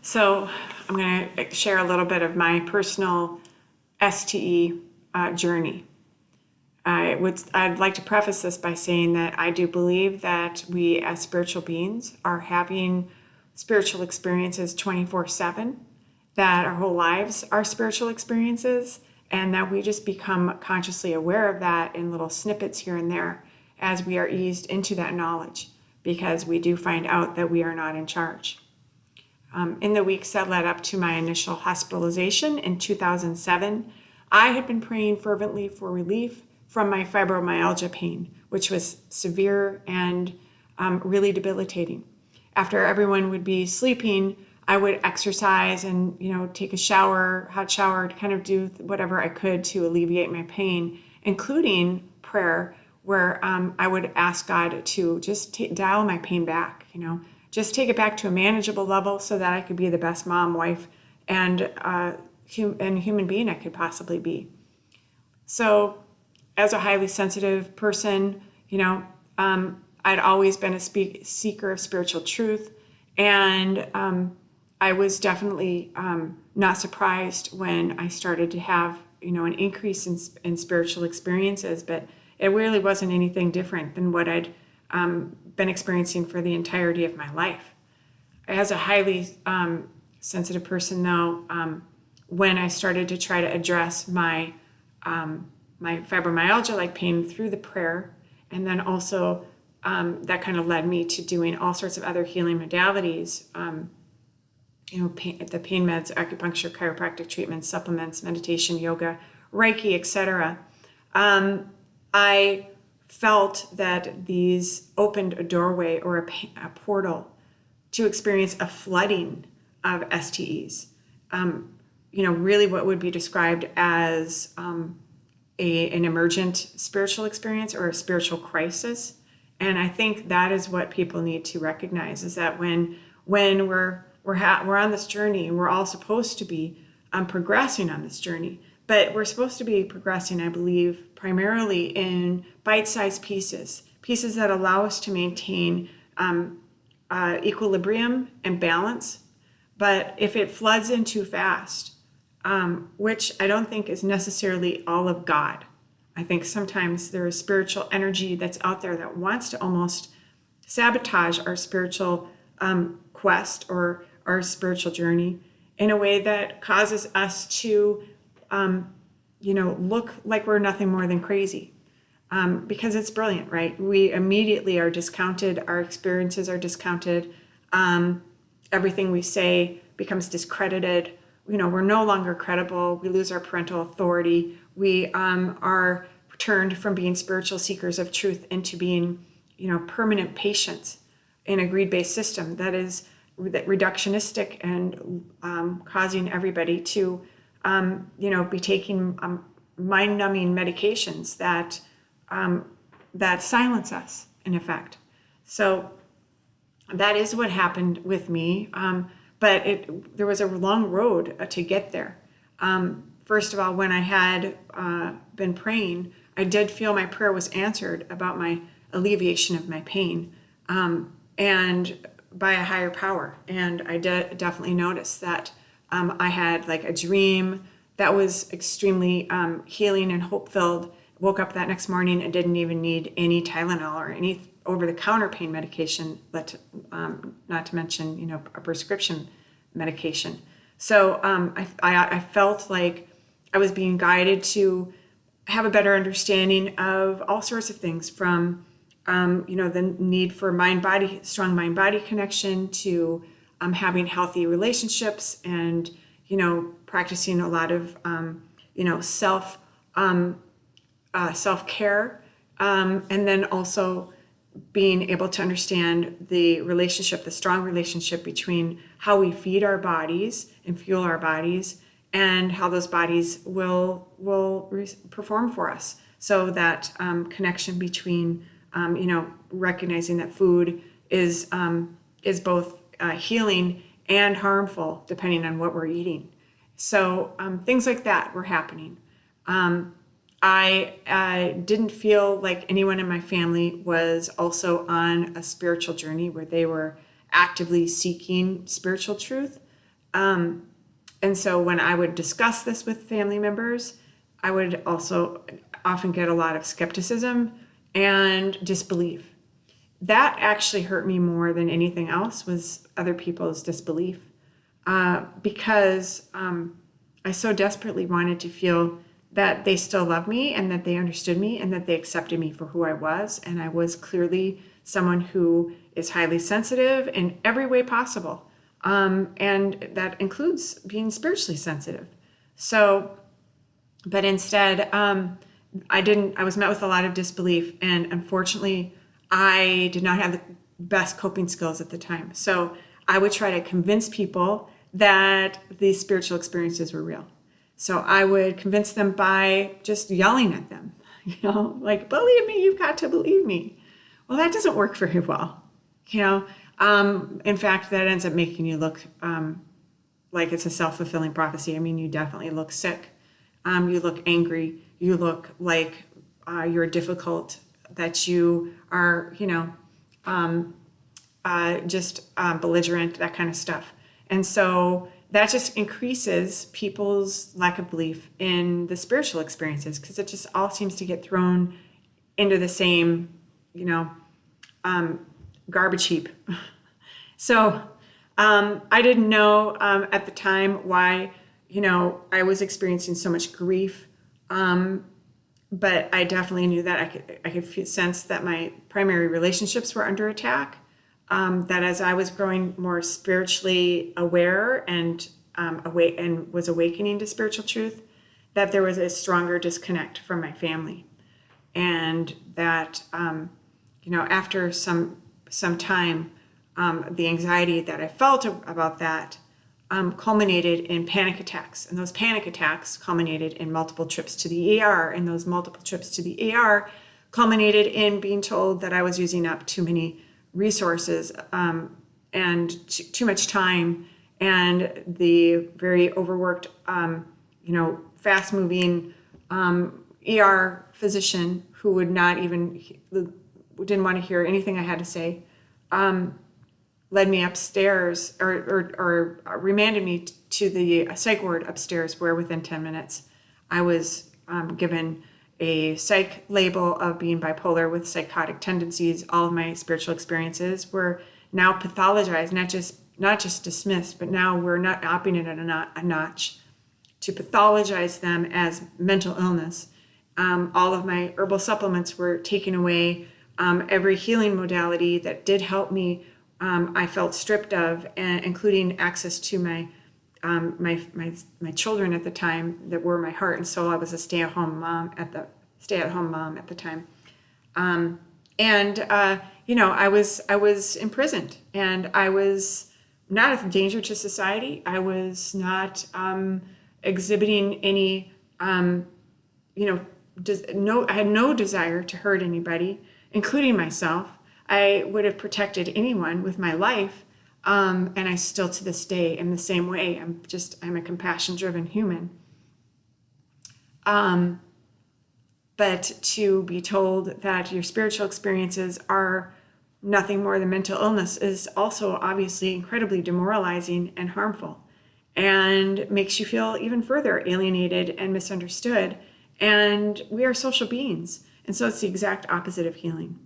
So I'm going to share a little bit of my personal STE journey. I'd like to preface this by saying that I do believe that we as spiritual beings are having spiritual experiences 24/7, that our whole lives are spiritual experiences, and that we just become consciously aware of that in little snippets here and there as we are eased into that knowledge, because we do find out that we are not in charge. In the weeks that led up to my initial hospitalization in 2007, I had been praying fervently for relief from my fibromyalgia pain, which was severe and really debilitating. After everyone would be sleeping, I would exercise and take a shower, hot shower, to kind of do whatever I could to alleviate my pain, including prayer, where I would ask God to just dial my pain back, just take it back to a manageable level so that I could be the best mom, wife, and human being I could possibly be. So as a highly sensitive person, I'd always been a seeker of spiritual truth, and I was definitely not surprised when I started to have, an increase in spiritual experiences, but it really wasn't anything different than what I'd been experiencing for the entirety of my life. As a highly sensitive person, though, when I started to try to address my fibromyalgia-like pain through the prayer, and then also that kind of led me to doing all sorts of other healing modalities, the pain meds, acupuncture, chiropractic treatments, supplements, meditation, yoga, Reiki, etc. I felt that these opened a doorway or a portal to experience a flooding of STEs. Really what would be described as an emergent spiritual experience or a spiritual crisis. And I think that is what people need to recognize, is that when we're on this journey, and we're all supposed to be progressing on this journey, but we're supposed to be progressing, I believe, primarily in bite-sized pieces that allow us to maintain equilibrium and balance. But if it floods in too fast, which I don't think is necessarily all of God, I think sometimes there is spiritual energy that's out there that wants to almost sabotage our spiritual quest or our spiritual journey in a way that causes us to look like we're nothing more than crazy, because it's brilliant, right? We immediately are discounted. Our experiences are discounted. Everything we say becomes discredited. We're no longer credible. We lose our parental authority. We are turned from being spiritual seekers of truth into being, permanent patients in a greed-based system that is reductionistic and causing everybody to be taking mind-numbing medications that silence us, in effect. So that is what happened with me, but there was a long road to get there. First of all, when I had been praying, I did feel my prayer was answered about my alleviation of my pain, and by a higher power. And I definitely noticed that I had like a dream that was extremely healing and hope-filled. Woke up that next morning and didn't even need any Tylenol or any over-the-counter pain medication, not to mention, a prescription medication. So I felt like I was being guided to have a better understanding of all sorts of things, from the need for strong mind-body connection, to having healthy relationships, and practicing a lot of self-care, and then also being able to understand the strong relationship between how we feed our bodies and fuel our bodies, and how those bodies will perform for us. So that connection between recognizing that food is both healing and harmful depending on what we're eating. So things like that were happening. I didn't feel like anyone in my family was also on a spiritual journey where they were actively seeking spiritual truth. And so when I would discuss this with family members, I would also often get a lot of skepticism and disbelief. That actually hurt me more than anything else, was other people's disbelief, because I so desperately wanted to feel that they still loved me and that they understood me and that they accepted me for who I was. And I was clearly someone who is highly sensitive in every way possible. And that includes being spiritually sensitive. So, but instead, I was met with a lot of disbelief. And unfortunately, I did not have the best coping skills at the time. So I would try to convince people that these spiritual experiences were real. So I would convince them by just yelling at them, like, believe me, you've got to believe me. Well, that doesn't work very well. In fact, that ends up making you look like it's a self-fulfilling prophecy. I mean, you definitely look sick. You look angry. You look like you're difficult, that you are, just belligerent, that kind of stuff. And so that just increases people's lack of belief in the spiritual experiences, because it just all seems to get thrown into the same, garbage heap. So I didn't know at the time why, I was experiencing so much grief. But I definitely knew that I could sense that my primary relationships were under attack. That as I was growing more spiritually aware and was awakening to spiritual truth, that there was a stronger disconnect from my family, and that after some time, the anxiety that I felt about that culminated in panic attacks, and those panic attacks culminated in multiple trips to the ER, and those multiple trips to the ER culminated in being told that I was using up too many resources and too much time, and the very overworked, fast-moving ER physician who would not even didn't want to hear anything I had to say, led me upstairs or remanded me to the psych ward upstairs, where within 10 minutes I was given a psych label of being bipolar with psychotic tendencies. All of my spiritual experiences were now pathologized, not just dismissed, but now we're not upping it a notch to pathologize them as mental illness. All of my herbal supplements were taken away. Every healing modality that did help me, I felt stripped of, including access to my children at the time that were my heart and soul. I was a stay-at-home mom at the time, I was imprisoned, and I was not a danger to society. I was not exhibiting any, I had no desire to hurt anybody, including myself. I would have protected anyone with my life, and I still to this day am the same way. I'm a compassion-driven human. But to be told that your spiritual experiences are nothing more than mental illness is also obviously incredibly demoralizing and harmful, and makes you feel even further alienated and misunderstood. And we are social beings, and so it's the exact opposite of healing.